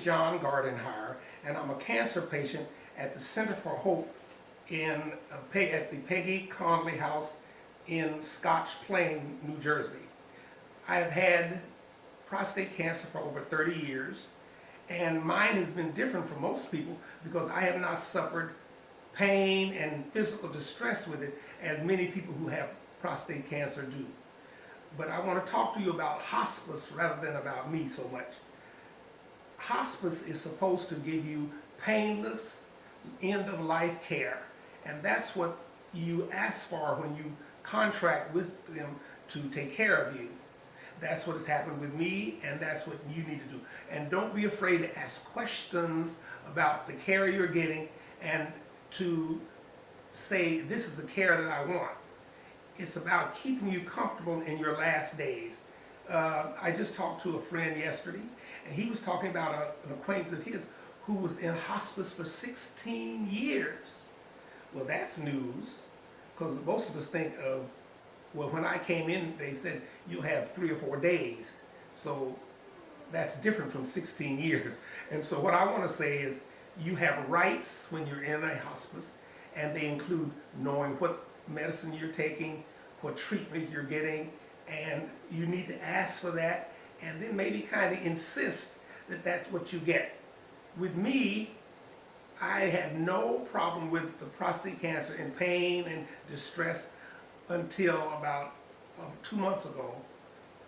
John Gardenhire, and I'm a cancer patient at the Center for Hope at the Peggy Coloney House in Scotch Plains, New Jersey. I have had prostate cancer for over 30 years, and mine has been different from most people because I have not suffered pain and physical distress with it as many people who have prostate cancer do. But I want to talk to you about hospice rather than about me so much. Hospice is supposed to give you painless, end-of-life care, and that's what you ask for when you contract with them to take care of you. That's what has happened with me, and that's what you need to do. And don't be afraid to ask questions about the care you're getting and to say, this is the care that I want. It's about keeping you comfortable in your last days. I just talked to a friend yesterday, and he was talking about an acquaintance of his who was in hospice for 16 years. Well, that's news, because most of us think of, well, when I came in, they said, you'll have 3 or 4 days. So that's different from 16 years. And so what I want to say is, you have rights when you're in a hospice, and they include knowing what medicine you're taking, what treatment you're getting, and you need to ask for that, and then maybe kind of insist that that's what you get. With me, I had no problem with the prostate cancer and pain and distress until about 2 months ago,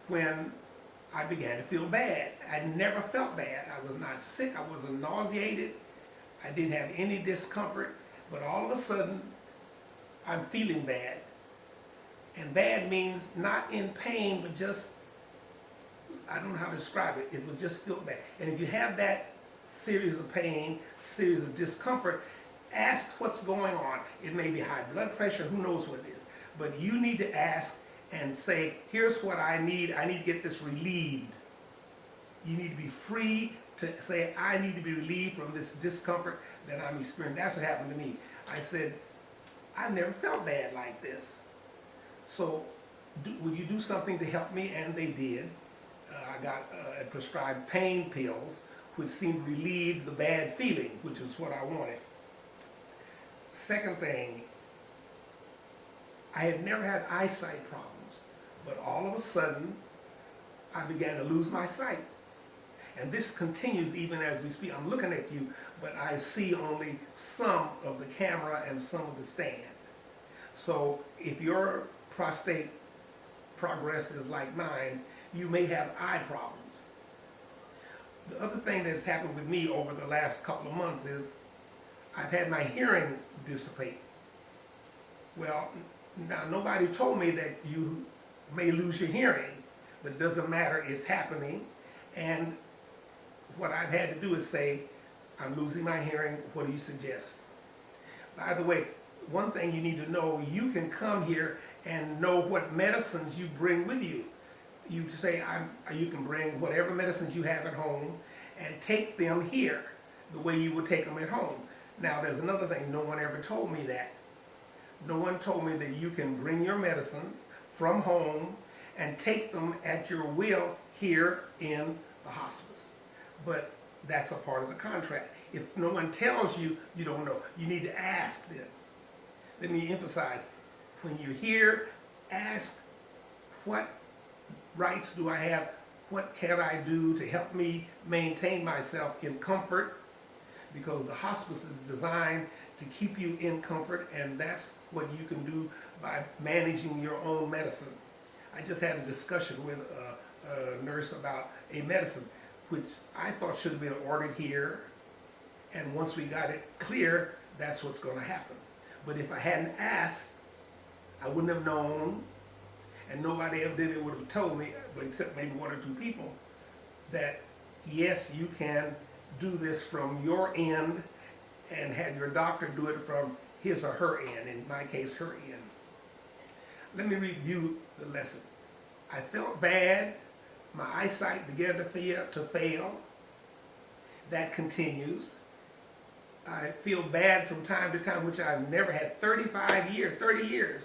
when I began to feel bad. I never felt bad. I was not sick. I wasn't nauseated. I didn't have any discomfort. But all of a sudden, I'm feeling bad. And bad means not in pain, but just, I don't know how to describe it. It will just feel bad. And if you have that series of pain, series of discomfort, ask what's going on. It may be high blood pressure, who knows what it is. But you need to ask and say, here's what I need to get this relieved. You need to be free to say, I need to be relieved from this discomfort that I'm experiencing. That's what happened to me. I said, I've never felt bad like this. So would you do something to help me? And they did. I got prescribed pain pills, which seemed to relieve the bad feeling, which is what I wanted. Second thing, I had never had eyesight problems, but all of a sudden, I began to lose my sight. And this continues even as we speak. I'm looking at you, but I see only some of the camera and some of the stand. So if your prostate progress is like mine, you may have eye problems. The other thing that's happened with me over the last couple of months is I've had my hearing dissipate. Well, now nobody told me that you may lose your hearing, but it doesn't matter, it's happening. And what I've had to do is say, I'm losing my hearing, what do you suggest? By the way, one thing you need to know, you can come here and know what medicines you bring with you. You say, you can bring whatever medicines you have at home and take them here the way you would take them at home. Now there's another thing, no one ever told me that. No one told me that you can bring your medicines from home and take them at your will here in the hospice. But that's a part of the contract. If no one tells you, you don't know. You need to ask them. Let me emphasize, when you're here, ask, what rights do I have? What can I do to help me maintain myself in comfort? Because the hospice is designed to keep you in comfort, and that's what you can do by managing your own medicine. I just had a discussion with a nurse about a medicine which I thought should have been ordered here, and once we got it clear, that's what's going to happen. But if I hadn't asked, I wouldn't have known, and nobody ever would have told me, except maybe 1 or 2 people, that yes, you can do this from your end and have your doctor do it from his or her end, in my case, her end. Let me review the lesson. I felt bad. My eyesight began to fail. That continues. I feel bad from time to time, which I've never had 30 years,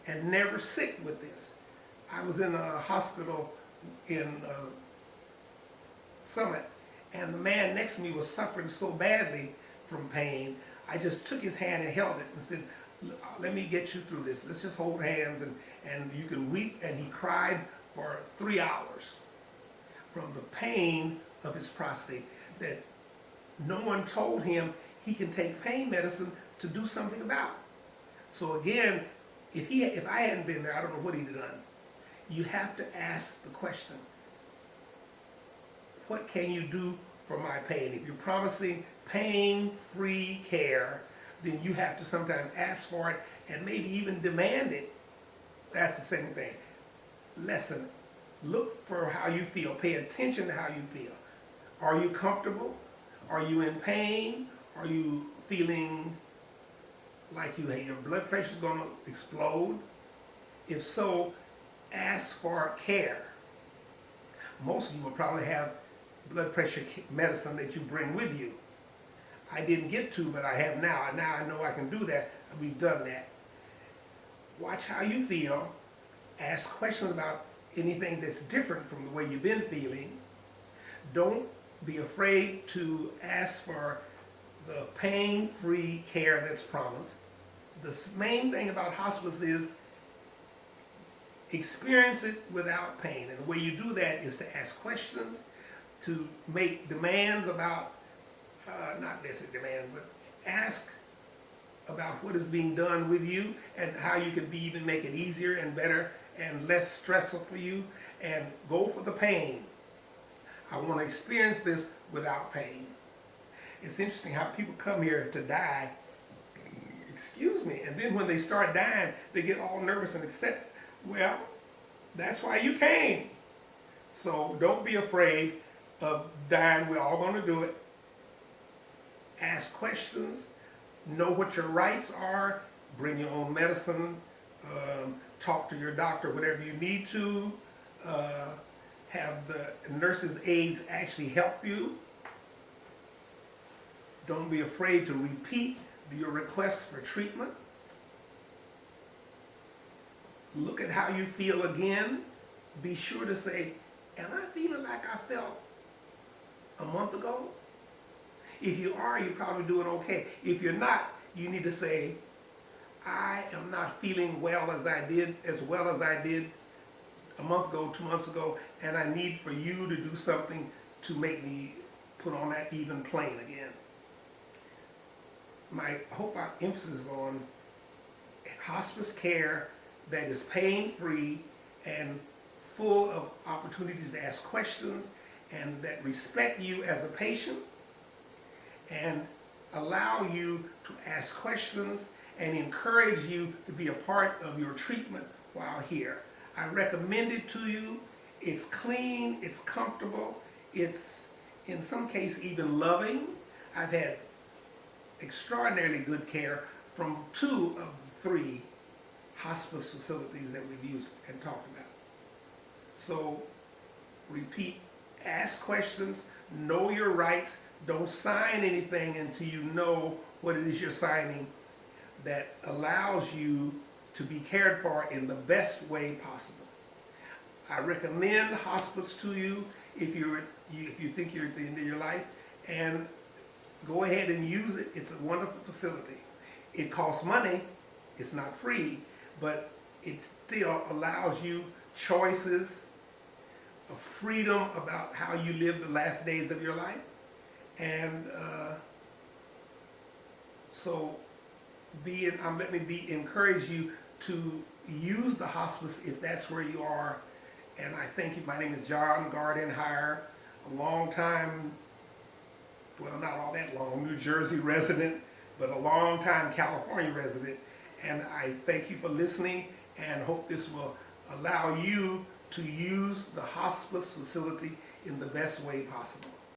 and never sick with this. I was in a hospital in Summit, and the man next to me was suffering so badly from pain. I just took his hand and held it and said, let me get you through this. Let's just hold hands, and you can weep. And he cried for 3 hours from the pain of his prostate, that no one told him he can take pain medicine to do something about. So again, if I hadn't been there, I don't know what he'd have done. You have to ask the question, what can you do for my pain? If you're promising pain-free care, then you have to sometimes ask for it and maybe even demand it. That's the same thing. Listen, look for how you feel. Pay attention to how you feel. Are you comfortable? Are you in pain? Are you feeling like your blood pressure is going to explode? If so, ask for care. Most of you will probably have blood pressure medicine that you bring with you. I didn't get to, but I have now. And now I know I can do that, and we've done that. Watch how you feel. Ask questions about anything that's different from the way you've been feeling. Don't be afraid to ask for the pain-free care that's promised. The main thing about hospice is experience it without pain. And the way you do that is to ask questions, to make demands about, not necessarily demands, but ask about what is being done with you and how you can even make it easier and better and less stressful for you, and go for the pain. I want to experience this without pain. It's interesting how people come here to die, excuse me, and then when they start dying, they get all nervous and upset. Well, that's why you came. So don't be afraid of dying. We're all going to do it. Ask questions. Know what your rights are. Bring your own medicine. Talk to your doctor, whatever you need to. Have the nurses' aides actually help you. Don't be afraid to repeat your requests for treatment. Look at how you feel again. Be sure to say, am I feeling like I felt a month ago? If you are, you're probably doing okay. If you're not, you need to say, I am not feeling well as I did a month ago, 2 months ago, and I need for you to do something to make me put on that even plane again. My whole emphasis is on hospice care that is pain-free and full of opportunities to ask questions, and that respect you as a patient and allow you to ask questions and encourage you to be a part of your treatment while here. I recommend it to you. It's clean, it's comfortable, it's in some cases even loving. I've had extraordinarily good care from 2 of the 3 hospice facilities that we've used and talked about. So repeat, ask questions, know your rights, don't sign anything until you know what it is you're signing that allows you to be cared for in the best way possible. I recommend hospice to you if you think you're at the end of your life, and go ahead and use it. It's a wonderful facility. It costs money, it's not free, but it still allows you choices, a freedom about how you live the last days of your life. And so let me encourage you to use the hospice if that's where you are. And I thank you. My name is John Gardenhire, a long time, well, not all that long, New Jersey resident, but a long time California resident. And I thank you for listening and hope this will allow you to use the hospice facility in the best way possible.